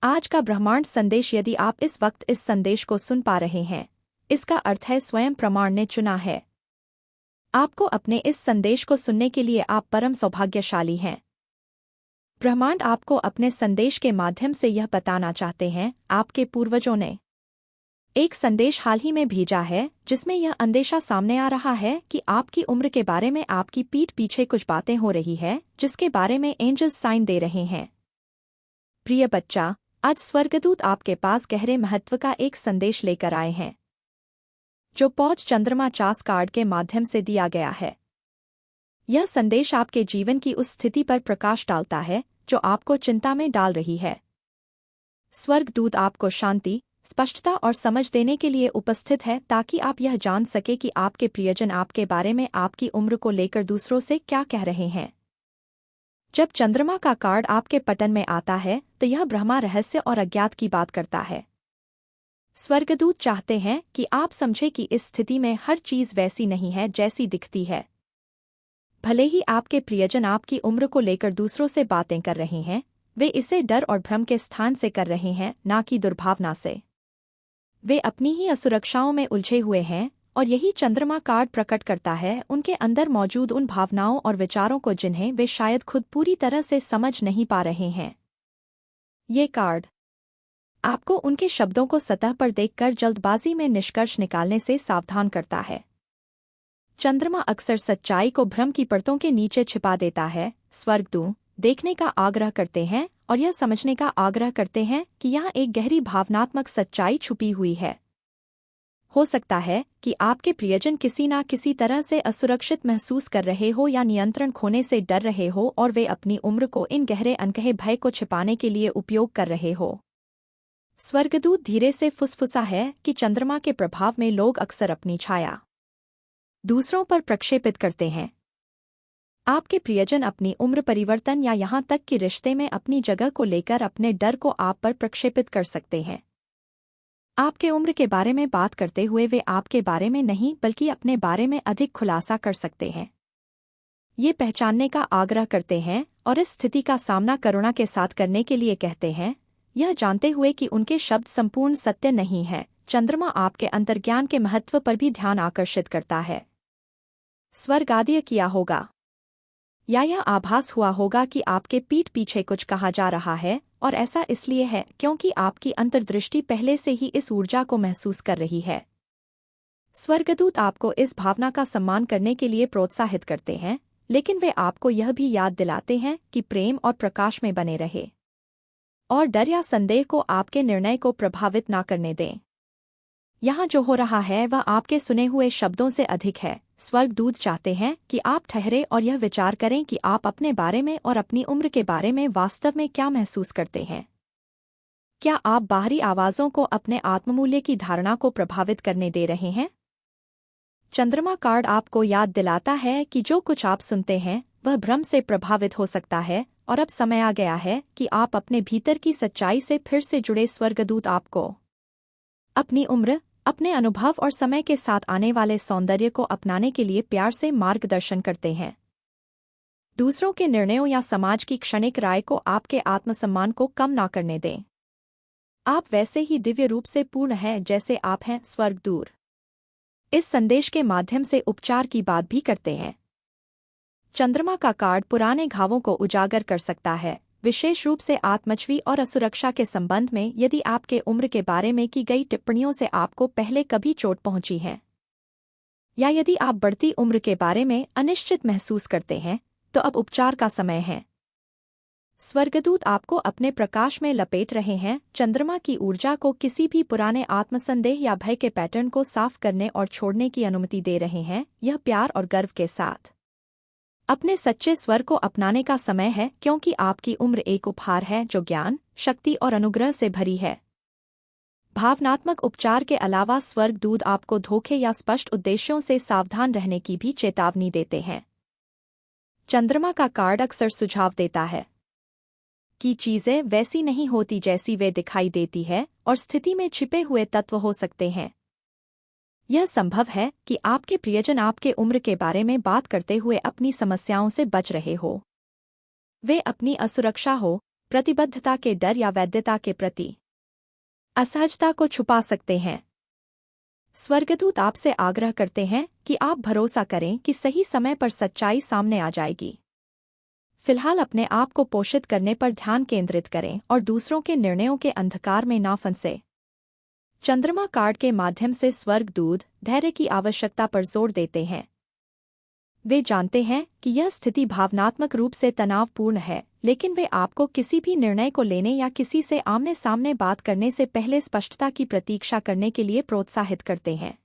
आज का ब्रह्मांड संदेश। यदि आप इस वक्त इस संदेश को सुन पा रहे हैं, इसका अर्थ है स्वयं प्रमाण ने चुना है आपको अपने इस संदेश को सुनने के लिए। आप परम सौभाग्यशाली हैं। ब्रह्मांड आपको अपने संदेश के माध्यम से यह बताना चाहते हैं। आपके पूर्वजों ने एक संदेश हाल ही में भेजा है जिसमें यह अंदेशा सामने आ रहा है कि आपकी उम्र के बारे में आपकी पीठ पीछे कुछ बातें हो रही है जिसके बारे में एंजल्स साइन दे रहे हैं। प्रिय बच्चा, आज स्वर्गदूत आपके पास गहरे महत्व का एक संदेश लेकर आए हैं जो पौष चंद्रमा चास कार्ड के माध्यम से दिया गया है। यह संदेश आपके जीवन की उस स्थिति पर प्रकाश डालता है जो आपको चिंता में डाल रही है। स्वर्गदूत आपको शांति, स्पष्टता और समझ देने के लिए उपस्थित है ताकि आप यह जान सके कि आपके प्रियजन आपके बारे में आपकी उम्र को लेकर दूसरों से क्या कह रहे हैं। जब चंद्रमा का कार्ड आपके पटन में आता है तो यह ब्रह्मा रहस्य और अज्ञात की बात करता है। स्वर्गदूत चाहते हैं कि आप समझे कि इस स्थिति में हर चीज वैसी नहीं है जैसी दिखती है। भले ही आपके प्रियजन आपकी उम्र को लेकर दूसरों से बातें कर रहे हैं, वे इसे डर और भ्रम के स्थान से कर रहे हैं, ना कि दुर्भावना से। वे अपनी ही असुरक्षाओं में उलझे हुए हैं और यही चंद्रमा कार्ड प्रकट करता है उनके अंदर मौजूद उन भावनाओं और विचारों को जिन्हें वे शायद खुद पूरी तरह से समझ नहीं पा रहे हैं। ये कार्ड आपको उनके शब्दों को सतह पर देखकर जल्दबाजी में निष्कर्ष निकालने से सावधान करता है। चंद्रमा अक्सर सच्चाई को भ्रम की परतों के नीचे छिपा देता है। स्वर्गदूत देखने का आग्रह करते हैं और यह समझने का आग्रह करते हैं कि यहाँ एक गहरी भावनात्मक सच्चाई छुपी हुई है। हो सकता है कि आपके प्रियजन किसी न किसी तरह से असुरक्षित महसूस कर रहे हो या नियंत्रण खोने से डर रहे हो और वे अपनी उम्र को इन गहरे अनकहे भय को छिपाने के लिए उपयोग कर रहे हो। स्वर्गदूत धीरे से फुसफुसा है कि चंद्रमा के प्रभाव में लोग अक्सर अपनी छाया दूसरों पर प्रक्षेपित करते हैं। आपके प्रियजन अपनी उम्र परिवर्तन या यहाँ तक कि रिश्ते में अपनी जगह को लेकर अपने डर को आप पर प्रक्षेपित कर सकते हैं। आपके उम्र के बारे में बात करते हुए वे आपके बारे में नहीं बल्कि अपने बारे में अधिक खुलासा कर सकते हैं। ये पहचानने का आग्रह करते हैं और इस स्थिति का सामना करुणा के साथ करने के लिए कहते हैं, यह जानते हुए कि उनके शब्द संपूर्ण सत्य नहीं है। चंद्रमा आपके अंतर्ज्ञान के महत्व पर भी ध्यान आकर्षित करता है। स्वर्गादीय किया होगा या यह आभास हुआ होगा कि आपके पीठ पीछे कुछ कहा जा रहा है, और ऐसा इसलिए है क्योंकि आपकी अंतर्दृष्टि पहले से ही इस ऊर्जा को महसूस कर रही है। स्वर्गदूत आपको इस भावना का सम्मान करने के लिए प्रोत्साहित करते हैं, लेकिन वे आपको यह भी याद दिलाते हैं कि प्रेम और प्रकाश में बने रहे और डर या संदेह को आपके निर्णय को प्रभावित न करने दें। यहाँ जो हो रहा है वह आपके सुने हुए शब्दों से अधिक है। स्वर्गदूत चाहते हैं कि आप ठहरे और यह विचार करें कि आप अपने बारे में और अपनी उम्र के बारे में वास्तव में क्या महसूस करते हैं। क्या आप बाहरी आवाज़ों को अपने आत्ममूल्य की धारणा को प्रभावित करने दे रहे हैं? चंद्रमा कार्ड आपको याद दिलाता है कि जो कुछ आप सुनते हैं वह भ्रम से प्रभावित हो सकता है, और अब समय आ गया है कि आप अपने भीतर की सच्चाई से फिर से जुड़े। स्वर्गदूत आपको अपनी उम्र, अपने अनुभव और समय के साथ आने वाले सौंदर्य को अपनाने के लिए प्यार से मार्गदर्शन करते हैं। दूसरों के निर्णयों या समाज की क्षणिक राय को आपके आत्मसम्मान को कम ना करने दें। आप वैसे ही दिव्य रूप से पूर्ण हैं जैसे आप हैं। स्वर्गदूत इस संदेश के माध्यम से उपचार की बात भी करते हैं। चंद्रमा का कार्ड पुराने घावों को उजागर कर सकता है, विशेष रूप से आत्मच्छवि और असुरक्षा के संबंध में। यदि आपके उम्र के बारे में की गई टिप्पणियों से आपको पहले कभी चोट पहुंची है, या यदि आप बढ़ती उम्र के बारे में अनिश्चित महसूस करते हैं, तो अब उपचार का समय है। स्वर्गदूत आपको अपने प्रकाश में लपेट रहे हैं। चंद्रमा की ऊर्जा को किसी भी पुराने आत्मसंदेह या भय के पैटर्न को साफ करने और छोड़ने की अनुमति दे रहे हैं। यह प्यार और गर्व के साथ अपने सच्चे स्वर को अपनाने का समय है, क्योंकि आपकी उम्र एक उपहार है जो ज्ञान, शक्ति और अनुग्रह से भरी है। भावनात्मक उपचार के अलावा स्वर्गदूत आपको धोखे या स्पष्ट उद्देश्यों से सावधान रहने की भी चेतावनी देते हैं। चंद्रमा का कार्ड अक्सर सुझाव देता है कि चीजें वैसी नहीं होती जैसी वे दिखाई देती है, और स्थिति में छिपे हुए तत्व हो सकते हैं। यह संभव है कि आपके प्रियजन आपके उम्र के बारे में बात करते हुए अपनी समस्याओं से बच रहे हो। वे अपनी असुरक्षा हो, प्रतिबद्धता के डर या वैधता के प्रति असहजता को छुपा सकते हैं। स्वर्गदूत आपसे आग्रह करते हैं कि आप भरोसा करें कि सही समय पर सच्चाई सामने आ जाएगी। फिलहाल अपने आप को पोषित करने पर ध्यान केंद्रित करें और दूसरों के निर्णयों के अंधकार में ना फंसे। चंद्रमा कार्ड के माध्यम से स्वर्गदूत धैर्य की आवश्यकता पर जोर देते हैं। वे जानते हैं कि यह स्थिति भावनात्मक रूप से तनावपूर्ण है, लेकिन वे आपको किसी भी निर्णय को लेने या किसी से आमने सामने बात करने से पहले स्पष्टता की प्रतीक्षा करने के लिए प्रोत्साहित करते हैं।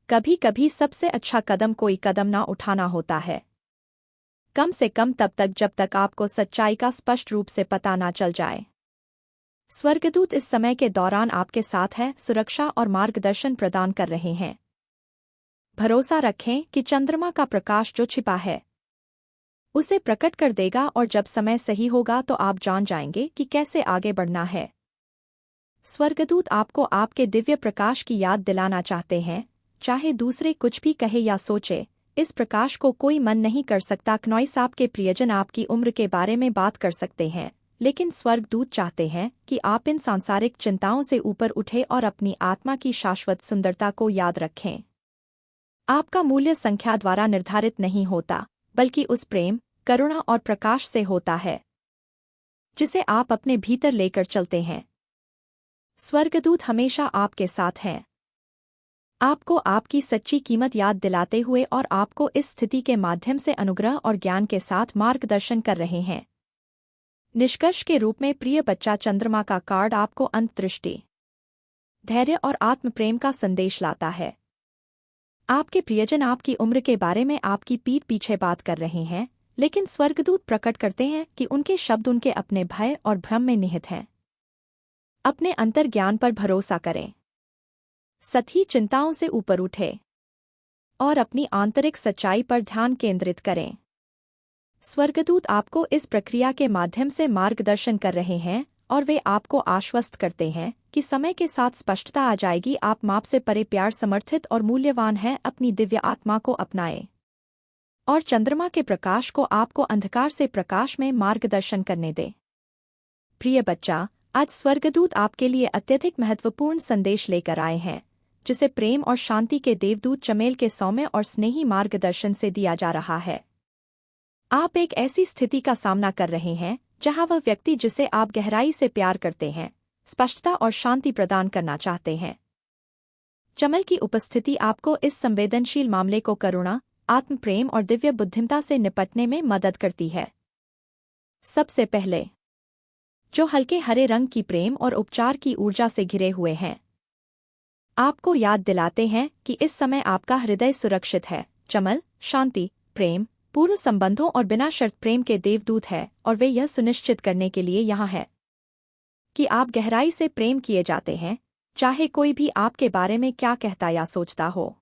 कभी-कभी सबसे अच्छा कदम कोई कदम ना उठाना होता है, कम से कम तब तक जब तक आपको सच्चाई का स्पष्ट रूप से पता ना चल जाए। स्वर्गदूत इस समय के दौरान आपके साथ है, सुरक्षा और मार्गदर्शन प्रदान कर रहे हैं। भरोसा रखें कि चंद्रमा का प्रकाश जो छिपा है उसे प्रकट कर देगा और जब समय सही होगा तो आप जान जाएंगे कि कैसे आगे बढ़ना है। स्वर्गदूत आपको आपके दिव्य प्रकाश की याद दिलाना चाहते हैं, चाहे दूसरे कुछ भी कहे या सोचे, इस प्रकाश को कोई मन नहीं कर सकता। क्नॉइस आपके प्रियजन आपकी उम्र के बारे में बात कर सकते हैं, लेकिन स्वर्गदूत चाहते हैं कि आप इन सांसारिक चिंताओं से ऊपर उठे और अपनी आत्मा की शाश्वत सुंदरता को याद रखें। आपका मूल्य संख्या द्वारा निर्धारित नहीं होता, बल्कि उस प्रेम, करुणा और प्रकाश से होता है जिसे आप अपने भीतर लेकर चलते हैं। स्वर्गदूत हमेशा आपके साथ हैं, आपको आपकी सच्ची कीमत याद दिलाते हुए और आपको इस स्थिति के माध्यम से अनुग्रह और ज्ञान के साथ मार्गदर्शन कर रहे हैं। निष्कर्ष के रूप में प्रिय बच्चा, चंद्रमा का कार्ड आपको अंतर्दृष्टि, धैर्य और आत्मप्रेम का संदेश लाता है। आपके प्रियजन आपकी उम्र के बारे में आपकी पीठ पीछे बात कर रहे हैं, लेकिन स्वर्गदूत प्रकट करते हैं कि उनके शब्द उनके अपने भय और भ्रम में निहित हैं। अपने अंतर्ज्ञान पर भरोसा करें, सतही चिंताओं से ऊपर उठे और अपनी आंतरिक सच्चाई पर ध्यान केंद्रित करें। स्वर्गदूत आपको इस प्रक्रिया के माध्यम से मार्गदर्शन कर रहे हैं और वे आपको आश्वस्त करते हैं कि समय के साथ स्पष्टता आ जाएगी। आप माप से परे प्यार समर्थित और मूल्यवान हैं। अपनी दिव्य आत्मा को अपनाएं और चंद्रमा के प्रकाश को आपको अंधकार से प्रकाश में मार्गदर्शन करने दें। प्रिय बच्चा, आज स्वर्गदूत आपके लिए अत्यधिक महत्वपूर्ण संदेश लेकर आए हैं, जिसे प्रेम और शांति के देवदूत चमेल के सौम्य और स्नेही मार्गदर्शन से दिया जा रहा है। आप एक ऐसी स्थिति का सामना कर रहे हैं जहां वह व्यक्ति जिसे आप गहराई से प्यार करते हैं, स्पष्टता और शांति प्रदान करना चाहते हैं। चमल की उपस्थिति आपको इस संवेदनशील मामले को करुणा, आत्मप्रेम और दिव्य बुद्धिमता से निपटने में मदद करती है। सबसे पहले, जो हल्के हरे रंग की प्रेम और उपचार की ऊर्जा से घिरे हुए हैं, आपको याद दिलाते हैं कि इस समय आपका हृदय सुरक्षित है। चमल, शांति, प्रेम, पूर्ण संबंधों और बिना शर्त प्रेम के देवदूत है और वे यह सुनिश्चित करने के लिए यहाँ है कि आप गहराई से प्रेम किए जाते हैं, चाहे कोई भी आपके बारे में क्या कहता या सोचता हो।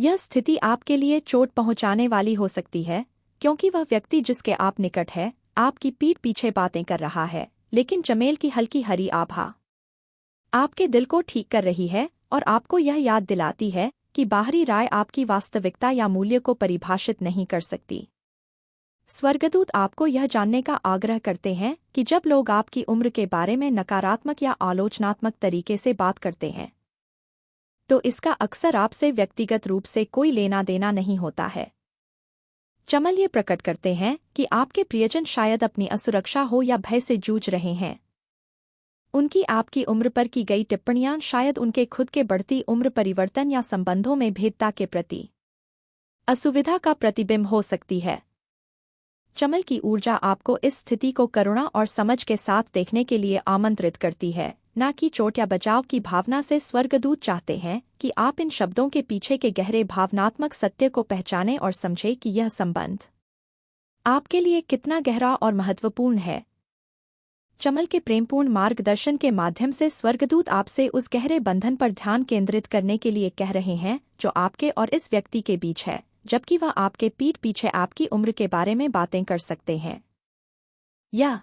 यह स्थिति आपके लिए चोट पहुंचाने वाली हो सकती है, क्योंकि वह व्यक्ति जिसके आप निकट है आपकी पीठ पीछे बातें कर रहा है, लेकिन चमेल की हल्की हरी आभा आपके दिल को ठीक कर रही है और आपको यह याद दिलाती है कि बाहरी राय आपकी वास्तविकता या मूल्य को परिभाषित नहीं कर सकती। स्वर्गदूत आपको यह जानने का आग्रह करते हैं कि जब लोग आपकी उम्र के बारे में नकारात्मक या आलोचनात्मक तरीके से बात करते हैं, तो इसका अक्सर आपसे व्यक्तिगत रूप से कोई लेना देना नहीं होता है। चमल ये प्रकट करते हैं कि आपके प्रियजन शायद अपनी असुरक्षा हो या भय से जूझ रहे हैं। उनकी आपकी उम्र पर की गई टिप्पणियां शायद उनके खुद के बढ़ती उम्र, परिवर्तन या संबंधों में भेदता के प्रति असुविधा का प्रतिबिंब हो सकती है। चमल की ऊर्जा आपको इस स्थिति को करुणा और समझ के साथ देखने के लिए आमंत्रित करती है, न कि चोट या बचाव की भावना से। स्वर्गदूत चाहते हैं कि आप इन शब्दों के पीछे के गहरे भावनात्मक सत्य को पहचानें और समझें कि यह संबंध आपके लिए कितना गहरा और महत्वपूर्ण है। चमल के प्रेमपूर्ण मार्गदर्शन के माध्यम से स्वर्गदूत आपसे उस गहरे बंधन पर ध्यान केंद्रित करने के लिए कह रहे हैं जो आपके और इस व्यक्ति के बीच है, जबकि वह आपके पीठ पीछे आपकी उम्र के बारे में बातें कर सकते हैं। यह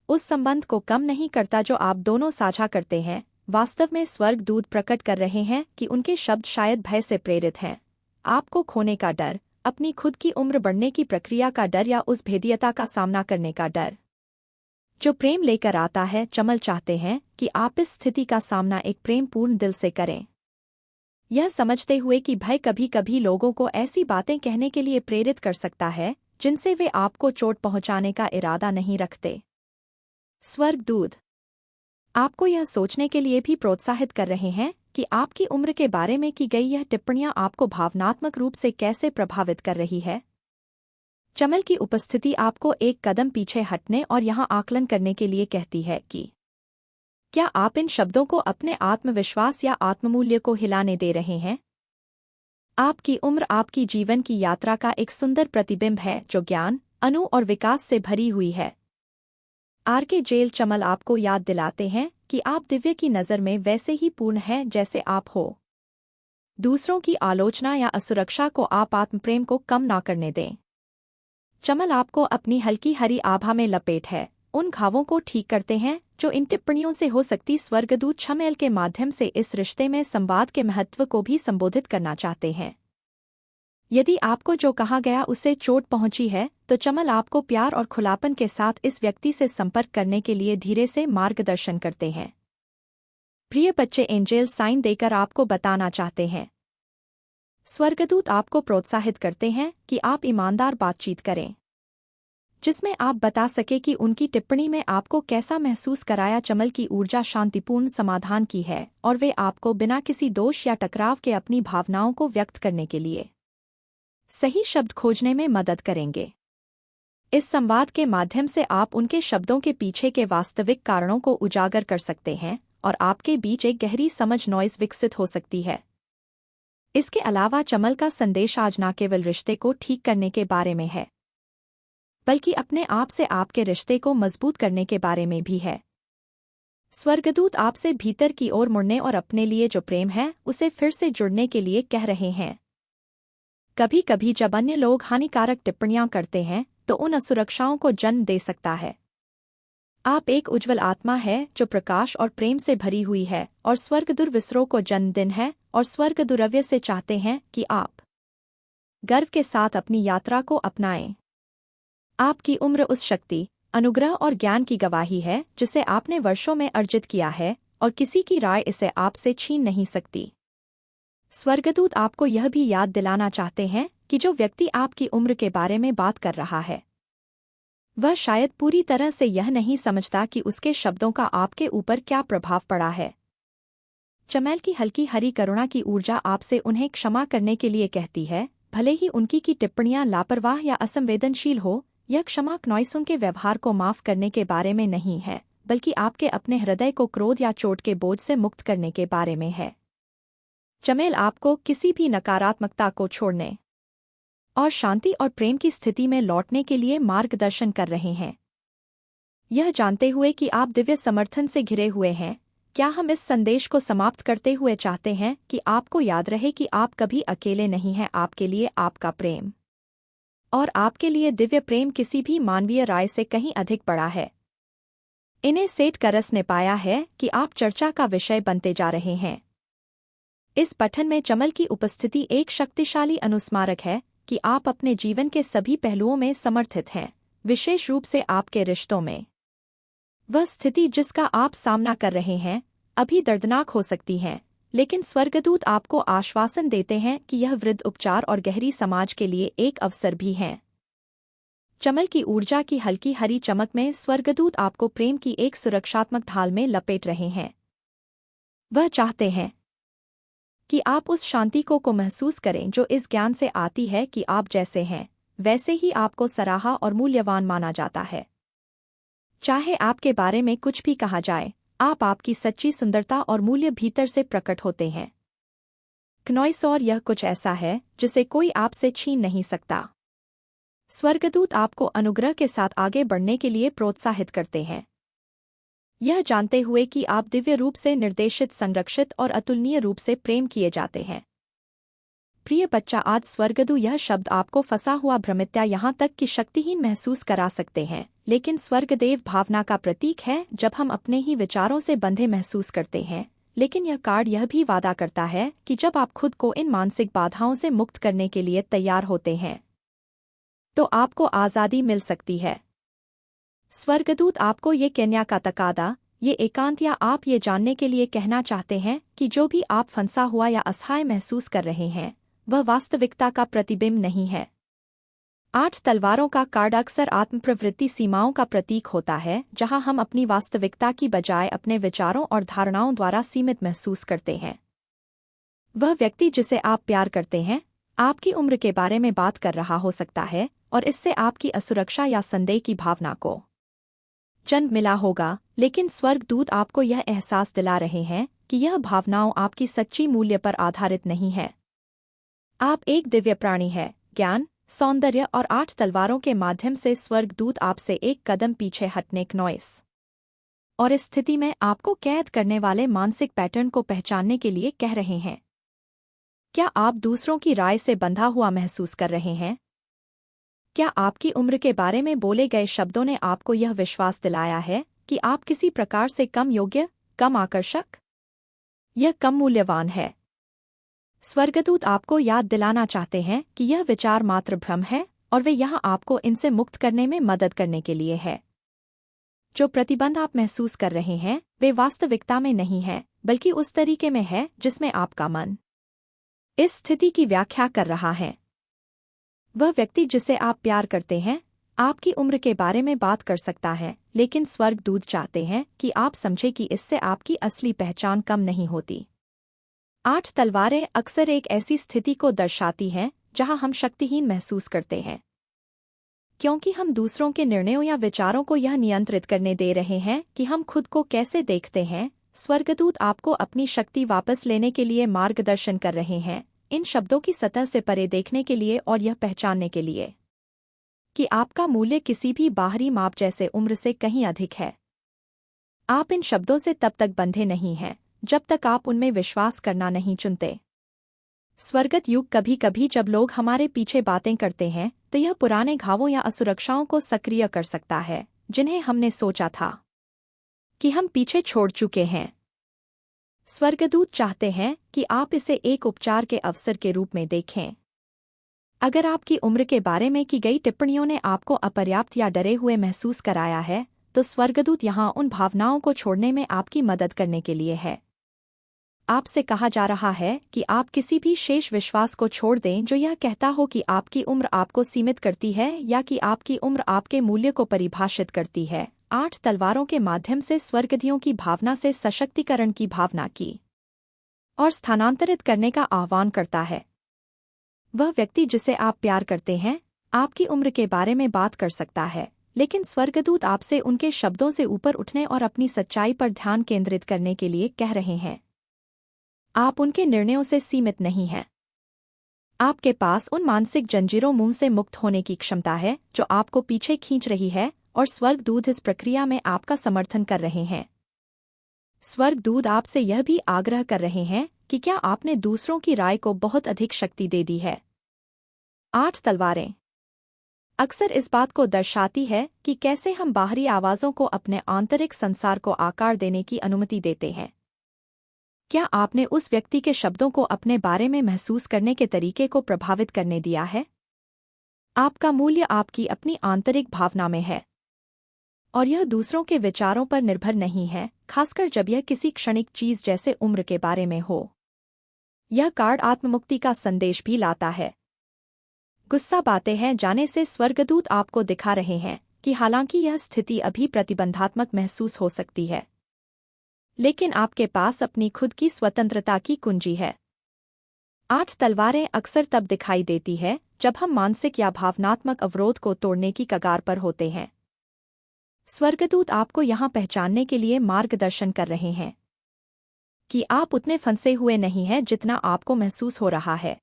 उस संबंध को कम नहीं करता जो आप दोनों साझा करते हैं। वास्तव में स्वर्गदूत प्रकट कर रहे हैं कि उनके शब्द शायद भय से प्रेरित हैं, आपको खोने का डर, अपनी खुद की उम्र बढ़ने की प्रक्रिया का डर या उस भेदियता का सामना करने का डर जो प्रेम लेकर आता है। चमल चाहते हैं कि आप इस स्थिति का सामना एक प्रेमपूर्ण दिल से करें, यह समझते हुए कि भय कभी कभी लोगों को ऐसी बातें कहने के लिए प्रेरित कर सकता है जिनसे वे आपको चोट पहुंचाने का इरादा नहीं रखते। स्वर्गदूत आपको यह सोचने के लिए भी प्रोत्साहित कर रहे हैं कि आपकी उम्र के बारे में की गई यह टिप्पणियां आपको भावनात्मक रूप से कैसे प्रभावित कर रही है। चमल की उपस्थिति आपको एक कदम पीछे हटने और यहां आकलन करने के लिए कहती है कि क्या आप इन शब्दों को अपने आत्मविश्वास या आत्ममूल्य को हिलाने दे रहे हैं। आपकी उम्र आपकी जीवन की यात्रा का एक सुंदर प्रतिबिंब है जो ज्ञान, अनु और विकास से भरी हुई है। आरके जेल चमल आपको याद दिलाते हैं कि आप दिव्य की नज़र में वैसे ही पूर्ण हैं जैसे आप हो। दूसरों की आलोचना या असुरक्षा को आप आत्मप्रेम को कम ना करने दें। चमल आपको अपनी हल्की हरी आभा में लपेट है उन घावों को ठीक करते हैं जो इन टिप्पणियों से हो सकती। स्वर्गदूत चमेल के माध्यम से इस रिश्ते में संवाद के महत्व को भी संबोधित करना चाहते हैं। यदि आपको जो कहा गया उससे चोट पहुंची है तो चमल आपको प्यार और खुलापन के साथ इस व्यक्ति से संपर्क करने के लिए धीरे से मार्गदर्शन करते हैं। प्रिय बच्चे, एंजेल साइन देकर आपको बताना चाहते हैं। स्वर्गदूत आपको प्रोत्साहित करते हैं कि आप ईमानदार बातचीत करें जिसमें आप बता सके कि उनकी टिप्पणी में आपको कैसा महसूस कराया। चमल की ऊर्जा शांतिपूर्ण समाधान की है और वे आपको बिना किसी दोष या टकराव के अपनी भावनाओं को व्यक्त करने के लिए सही शब्द खोजने में मदद करेंगे। इस संवाद के माध्यम से आप उनके शब्दों के पीछे के वास्तविक कारणों को उजागर कर सकते हैं और आपके बीच एक गहरी समझ नॉइज़ विकसित हो सकती है। इसके अलावा चमल का संदेश आज न केवल रिश्ते को ठीक करने के बारे में है बल्कि अपने आप से आपके रिश्ते को मजबूत करने के बारे में भी है। स्वर्गदूत आपसे भीतर की ओर मुड़ने और अपने लिए जो प्रेम है उसे फिर से जुड़ने के लिए कह रहे हैं। कभी कभी जब अन्य लोग हानिकारक टिप्पणियां करते हैं तो उन असुरक्षाओं को जन्म दे सकता है। आप एक उज्ज्वल आत्मा है जो प्रकाश और प्रेम से भरी हुई है और स्वर्गदूत विसरों को जन्मदिन है और स्वर्गदूरव्य से चाहते हैं कि आप गर्व के साथ अपनी यात्रा को अपनाएं। आपकी उम्र उस शक्ति, अनुग्रह और ज्ञान की गवाही है जिसे आपने वर्षों में अर्जित किया है और किसी की राय इसे आपसे छीन नहीं सकती। स्वर्गदूत आपको यह भी याद दिलाना चाहते हैं कि जो व्यक्ति आपकी उम्र के बारे में बात कर रहा है वह शायद पूरी तरह से यह नहीं समझता कि उसके शब्दों का आपके ऊपर क्या प्रभाव पड़ा है। चमेल की हल्की हरी करुणा की ऊर्जा आपसे उन्हें क्षमा करने के लिए कहती है, भले ही उनकी की टिप्पणियां लापरवाह या असंवेदनशील हो। यह क्षमा क्नॉइसों के व्यवहार को माफ करने के बारे में नहीं है बल्कि आपके अपने हृदय को क्रोध या चोट के बोझ से मुक्त करने के बारे में है। चमेल आपको किसी भी नकारात्मकता को छोड़ने और शांति और प्रेम की स्थिति में लौटने के लिए मार्गदर्शन कर रहे हैं। यह जानते हुए कि आप दिव्य समर्थन से घिरे हुए हैं, क्या हम इस संदेश को समाप्त करते हुए चाहते हैं कि आपको याद रहे कि आप कभी अकेले नहीं हैं। आपके लिए आपका प्रेम और आपके लिए दिव्य प्रेम किसी भी मानवीय राय से कहीं अधिक बड़ा है। इन्हें सेठ करस ने पाया है कि आप चर्चा का विषय बनते जा रहे हैं। इस पठन में चमल की उपस्थिति एक शक्तिशाली अनुस्मारक है कि आप अपने जीवन के सभी पहलुओं में समर्थित हैं, विशेष रूप से आपके रिश्तों में। वह स्थिति जिसका आप सामना कर रहे हैं अभी दर्दनाक हो सकती है, लेकिन स्वर्गदूत आपको आश्वासन देते हैं कि यह वृद्ध उपचार और गहरी समाज के लिए एक अवसर भी है। चमल की ऊर्जा की हल्की हरी चमक में स्वर्गदूत आपको प्रेम की एक सुरक्षात्मक ढाल में लपेट रहे हैं। वह चाहते हैं कि आप उस शांति को महसूस करें जो इस ज्ञान से आती है कि आप जैसे हैं वैसे ही आपको सराहा और मूल्यवान माना जाता है। चाहे आपके बारे में कुछ भी कहा जाए, आपकी सच्ची सुंदरता और मूल्य भीतर से प्रकट होते हैं। क्नॉइस और यह कुछ ऐसा है जिसे कोई आपसे छीन नहीं सकता। स्वर्गदूत आपको अनुग्रह के साथ आगे बढ़ने के लिए प्रोत्साहित करते हैं, यह जानते हुए कि आप दिव्य रूप से निर्देशित, संरक्षित और अतुलनीय रूप से प्रेम किए जाते हैं। प्रिय बच्चा, आज स्वर्गदूत यह शब्द आपको फंसा हुआ, भ्रमित या यहाँ तक कि शक्तिहीन महसूस करा सकते हैं, लेकिन स्वर्गदेव भावना का प्रतीक है जब हम अपने ही विचारों से बंधे महसूस करते हैं। लेकिन यह कार्ड यह भी वादा करता है कि जब आप खुद को इन मानसिक बाधाओं से मुक्त करने के लिए तैयार होते हैं तो आपको आज़ादी मिल सकती है। स्वर्गदूत आपको ये कन्या का तकादा, ये एकांत या आप ये जानने के लिए कहना चाहते हैं कि जो भी आप फंसा हुआ या असहाय महसूस कर रहे हैं वह वास्तविकता का प्रतिबिंब नहीं है। 8 तलवारों का कार्ड अक्सर आत्मप्रवृत्ति सीमाओं का प्रतीक होता है, जहां हम अपनी वास्तविकता की बजाय अपने विचारों और धारणाओं द्वारा सीमित महसूस करते हैं। वह व्यक्ति जिसे आप प्यार करते हैं आपकी उम्र के बारे में बात कर रहा हो सकता है और इससे आपकी असुरक्षा या संदेह की भावना को जन्म मिला होगा, लेकिन स्वर्गदूत आपको यह एहसास दिला रहे हैं कि यह भावनाओं आपकी सच्ची मूल्य पर आधारित नहीं है। आप एक दिव्य प्राणी है। ज्ञान, सौंदर्य और 8 तलवारों के माध्यम से स्वर्गदूत आपसे एक कदम पीछे हटने नॉइस और इस स्थिति में आपको कैद करने वाले मानसिक पैटर्न को पहचानने के लिए कह रहे हैं। क्या आप दूसरों की राय से बंधा हुआ महसूस कर रहे हैं? क्या आपकी उम्र के बारे में बोले गए शब्दों ने आपको यह विश्वास दिलाया है कि आप किसी प्रकार से कम योग्य, कम आकर्षक या कम मूल्यवान है? स्वर्गदूत आपको याद दिलाना चाहते हैं कि यह विचार मात्र भ्रम है और वे यहाँ आपको इनसे मुक्त करने में मदद करने के लिए है। जो प्रतिबंध आप महसूस कर रहे हैं वे वास्तविकता में नहीं है, बल्कि उस तरीके में है जिसमें आपका मन इस स्थिति की व्याख्या कर रहा है। वह व्यक्ति जिसे आप प्यार करते हैं आपकी उम्र के बारे में बात कर सकता है, लेकिन स्वर्गदूत चाहते हैं कि आप समझें कि इससे आपकी असली पहचान कम नहीं होती। 8 तलवारें अक्सर एक ऐसी स्थिति को दर्शाती हैं जहां हम शक्तिहीन महसूस करते हैं क्योंकि हम दूसरों के निर्णयों या विचारों को यह नियंत्रित करने दे रहे हैं कि हम खुद को कैसे देखते हैं। स्वर्गदूत आपको अपनी शक्ति वापस लेने के लिए मार्गदर्शन कर रहे हैं, इन शब्दों की सतह से परे देखने के लिए और यह पहचानने के लिए कि आपका मूल्य किसी भी बाहरी माप जैसे उम्र से कहीं अधिक है। आप इन शब्दों से तब तक बंधे नहीं हैं जब तक आप उनमें विश्वास करना नहीं चुनते। स्वर्गत युग कभी कभी जब लोग हमारे पीछे बातें करते हैं तो यह पुराने घावों या असुरक्षाओं को सक्रिय कर सकता है जिन्हें हमने सोचा था कि हम पीछे छोड़ चुके हैं। स्वर्गदूत चाहते हैं कि आप इसे एक उपचार के अवसर के रूप में देखें। अगर आपकी उम्र के बारे में की गई टिप्पणियों ने आपको अपर्याप्त या डरे हुए महसूस कराया है तो स्वर्गदूत यहाँ उन भावनाओं को छोड़ने में आपकी मदद करने के लिए है। आपसे कहा जा रहा है कि आप किसी भी शेष विश्वास को छोड़ दें जो यह कहता हो कि आपकी उम्र आपको सीमित करती है या कि आपकी उम्र आपके मूल्य को परिभाषित करती है। 8 तलवारों के माध्यम से स्वर्गदियों की भावना से सशक्तिकरण की भावना की और स्थानांतरित करने का आह्वान करता है। वह व्यक्ति जिसे आप प्यार करते हैं आपकी उम्र के बारे में बात कर सकता है, लेकिन स्वर्गदूत आपसे उनके शब्दों से ऊपर उठने और अपनी सच्चाई पर ध्यान केंद्रित करने के लिए कह रहे हैं। आप उनके निर्णयों से सीमित नहीं हैं। आपके पास उन मानसिक जंजीरों मुंह से मुक्त होने की क्षमता है जो आपको पीछे खींच रही है और स्वर्गदूत इस प्रक्रिया में आपका समर्थन कर रहे हैं। स्वर्गदूत आपसे यह भी आग्रह कर रहे हैं कि क्या आपने दूसरों की राय को बहुत अधिक शक्ति दे दी है। 8 तलवारें अक्सर इस बात को दर्शाती है कि कैसे हम बाहरी आवाज़ों को अपने आंतरिक संसार को आकार देने की अनुमति देते हैं। क्या आपने उस व्यक्ति के शब्दों को अपने बारे में महसूस करने के तरीके को प्रभावित करने दिया है? आपका मूल्य आपकी अपनी आंतरिक भावना में है और यह दूसरों के विचारों पर निर्भर नहीं है, खासकर जब यह किसी क्षणिक चीज जैसे उम्र के बारे में हो। यह कार्ड आत्ममुक्ति का संदेश भी लाता है। गुस्सा बातें हैं जाने से स्वर्गदूत आपको दिखा रहे हैं कि हालांकि यह स्थिति अभी प्रतिबंधात्मक महसूस हो सकती है, लेकिन आपके पास अपनी खुद की स्वतंत्रता की कुंजी है। 8 तलवारें अक्सर तब दिखाई देती है जब हम मानसिक या भावनात्मक अवरोध को तोड़ने की कगार पर होते हैं। स्वर्गदूत आपको यहाँ पहचानने के लिए मार्गदर्शन कर रहे हैं कि आप उतने फंसे हुए नहीं हैं जितना आपको महसूस हो रहा है।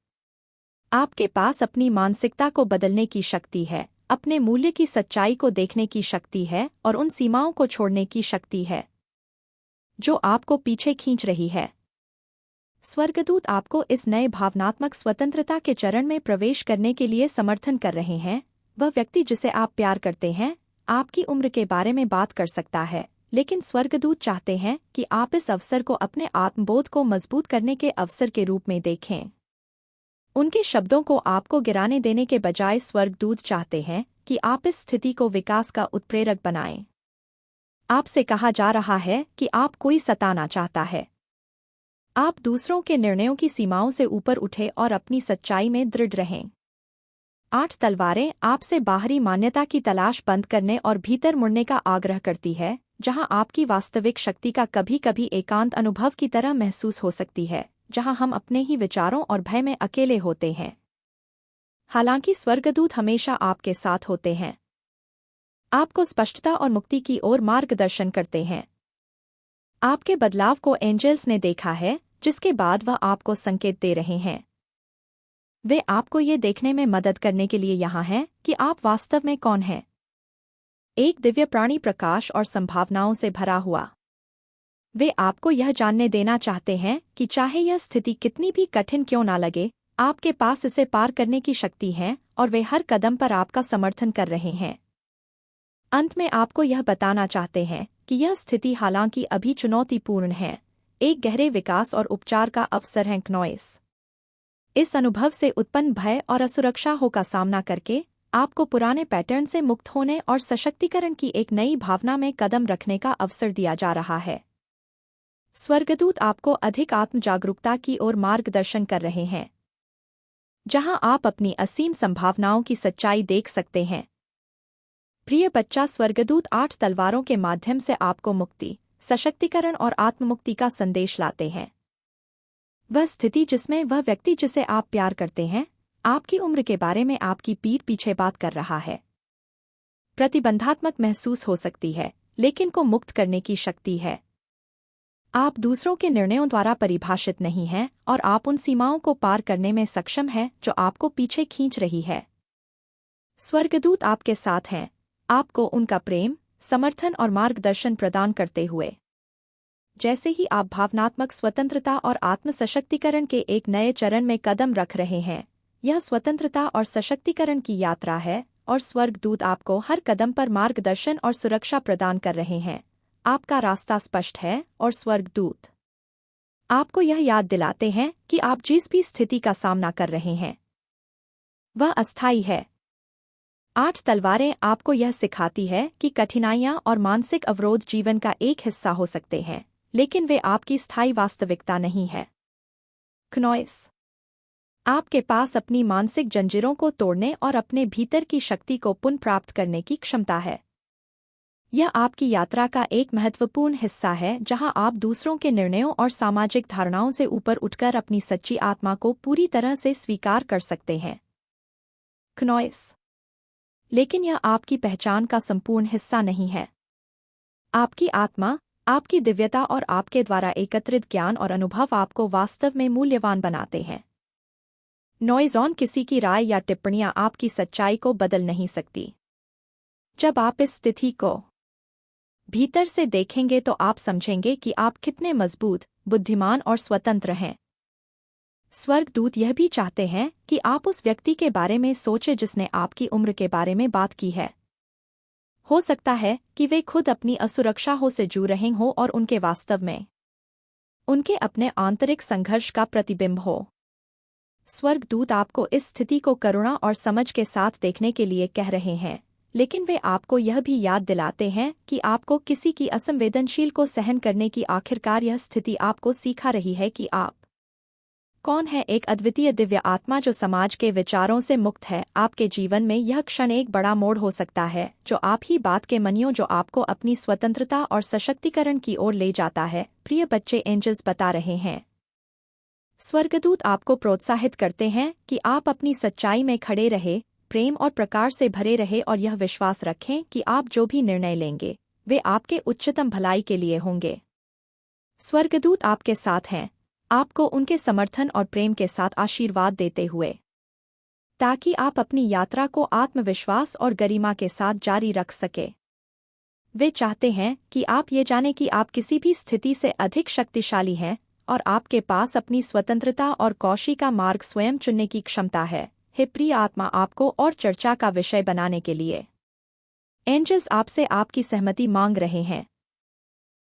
आपके पास अपनी मानसिकता को बदलने की शक्ति है, अपने मूल्य की सच्चाई को देखने की शक्ति है और उन सीमाओं को छोड़ने की शक्ति है जो आपको पीछे खींच रही है। स्वर्गदूत आपको इस नए भावनात्मक स्वतंत्रता के चरण में प्रवेश करने के लिए समर्थन कर रहे हैं। वह व्यक्ति जिसे आप प्यार करते हैं आपकी उम्र के बारे में बात कर सकता है, लेकिन स्वर्गदूत चाहते हैं कि आप इस अवसर को अपने आत्मबोध को मजबूत करने के अवसर के रूप में देखें। उनके शब्दों को आपको गिराने देने के बजाय स्वर्गदूत चाहते हैं कि आप इस स्थिति को विकास का उत्प्रेरक बनाएं। आपसे कहा जा रहा है कि आप कोई सताना चाहता है। आप दूसरों के निर्णयों की सीमाओं से ऊपर उठे और अपनी सच्चाई में दृढ़ रहें। 8 तलवारें आपसे बाहरी मान्यता की तलाश बंद करने और भीतर मुड़ने का आग्रह करती है, जहां आपकी वास्तविक शक्ति का कभी-कभी एकांत अनुभव की तरह महसूस हो सकती है, जहां हम अपने ही विचारों और भय में अकेले होते हैं। हालांकि स्वर्गदूत हमेशा आपके साथ होते हैं, आपको स्पष्टता और मुक्ति की ओर मार्गदर्शन करते हैं। आपके बदलाव को एंजल्स ने देखा है, जिसके बाद वह आपको संकेत दे रहे हैं। वे आपको ये देखने में मदद करने के लिए यहाँ हैं कि आप वास्तव में कौन हैं। एक दिव्य प्राणी प्रकाश और संभावनाओं से भरा हुआ। वे आपको यह जानने देना चाहते हैं कि चाहे यह स्थिति कितनी भी कठिन क्यों ना लगे, आपके पास इसे पार करने की शक्ति है और वे हर कदम पर आपका समर्थन कर रहे हैं। अंत में आपको यह बताना चाहते हैं कि यह स्थिति हालांकि अभी चुनौतीपूर्ण है, एक गहरे विकास और उपचार का अवसर है। क्नॉइस इस अनुभव से उत्पन्न भय और असुरक्षा हो का सामना करके आपको पुराने पैटर्न से मुक्त होने और सशक्तिकरण की एक नई भावना में कदम रखने का अवसर दिया जा रहा है। स्वर्गदूत आपको अधिक आत्म जागरूकता की ओर मार्गदर्शन कर रहे हैं, जहां आप अपनी असीम संभावनाओं की सच्चाई देख सकते हैं। प्रिय बच्चा, स्वर्गदूत 8 तलवारों के माध्यम से आपको मुक्ति, सशक्तिकरण और आत्ममुक्ति का संदेश लाते हैं। वह स्थिति जिसमें वह व्यक्ति जिसे आप प्यार करते हैं, आपकी उम्र के बारे में आपकी पीठ पीछे बात कर रहा है, प्रतिबंधात्मक महसूस हो सकती है, लेकिन को मुक्त करने की शक्ति है। आप दूसरों के निर्णयों द्वारा परिभाषित नहीं हैं और आप उन सीमाओं को पार करने में सक्षम हैं जो आपको पीछे खींच रही है। स्वर्गदूत आपके साथ हैं, आपको उनका प्रेम, समर्थन और मार्गदर्शन प्रदान करते हुए। जैसे ही आप भावनात्मक स्वतंत्रता और आत्म सशक्तिकरण के एक नए चरण में कदम रख रहे हैं, यह स्वतंत्रता और सशक्तिकरण की यात्रा है और स्वर्गदूत आपको हर कदम पर मार्गदर्शन और सुरक्षा प्रदान कर रहे हैं। आपका रास्ता स्पष्ट है और स्वर्गदूत आपको यह याद दिलाते हैं कि आप जिस भी स्थिति का सामना कर रहे हैं, वह अस्थायी है। 8 तलवारें आपको यह सिखाती है कि कठिनाइयां और मानसिक अवरोध जीवन का एक हिस्सा हो सकते हैं, लेकिन वे आपकी स्थायी वास्तविकता नहीं है। क्नॉइस आपके पास अपनी मानसिक जंजीरों को तोड़ने और अपने भीतर की शक्ति को पुनः प्राप्त करने की क्षमता है। यह आपकी यात्रा का एक महत्वपूर्ण हिस्सा है, जहां आप दूसरों के निर्णयों और सामाजिक धारणाओं से ऊपर उठकर अपनी सच्ची आत्मा को पूरी तरह से स्वीकार कर सकते हैं। क्नॉइस लेकिन यह आपकी पहचान का संपूर्ण हिस्सा नहीं है। आपकी आत्मा, आपकी दिव्यता और आपके द्वारा एकत्रित ज्ञान और अनुभव आपको वास्तव में मूल्यवान बनाते हैं। नॉइज़ ऑन किसी की राय या टिप्पणियां आपकी सच्चाई को बदल नहीं सकती। जब आप इस स्थिति को भीतर से देखेंगे तो आप समझेंगे कि आप कितने मजबूत, बुद्धिमान और स्वतंत्र हैं। स्वर्गदूत यह भी चाहते हैं कि आप उस व्यक्ति के बारे में सोचें जिसने आपकी उम्र के बारे में बात की है। हो सकता है कि वे खुद अपनी असुरक्षा हो से जूझ रहे हों और उनके वास्तव में उनके अपने आंतरिक संघर्ष का प्रतिबिंब हो। स्वर्गदूत आपको इस स्थिति को करुणा और समझ के साथ देखने के लिए कह रहे हैं, लेकिन वे आपको यह भी याद दिलाते हैं कि आपको किसी की असंवेदनशील को सहन करने की आखिरकार यह स्थिति आपको सिखा रही है कि आप कौन है। एक अद्वितीय दिव्य आत्मा जो समाज के विचारों से मुक्त है। आपके जीवन में यह क्षण एक बड़ा मोड़ हो सकता है, जो आप ही बात के मनियों जो आपको अपनी स्वतंत्रता और सशक्तिकरण की ओर ले जाता है। प्रिय बच्चे, एंजल्स बता रहे हैं, स्वर्गदूत आपको प्रोत्साहित करते हैं कि आप अपनी सच्चाई में खड़े रहे, प्रेम और प्रकार से भरे रहे और यह विश्वास रखें कि आप जो भी निर्णय लेंगे, वे आपके उच्चतम भलाई के लिए होंगे। स्वर्गदूत आपके साथ हैं, आपको उनके समर्थन और प्रेम के साथ आशीर्वाद देते हुए, ताकि आप अपनी यात्रा को आत्मविश्वास और गरिमा के साथ जारी रख सके। वे चाहते हैं कि आप ये जानें कि आप किसी भी स्थिति से अधिक शक्तिशाली हैं और आपके पास अपनी स्वतंत्रता और कौशी का मार्ग स्वयं चुनने की क्षमता है। हे प्रिय आत्मा, आपको और चर्चा का विषय बनाने के लिए एंजल्स आपसे आपकी सहमति मांग रहे हैं।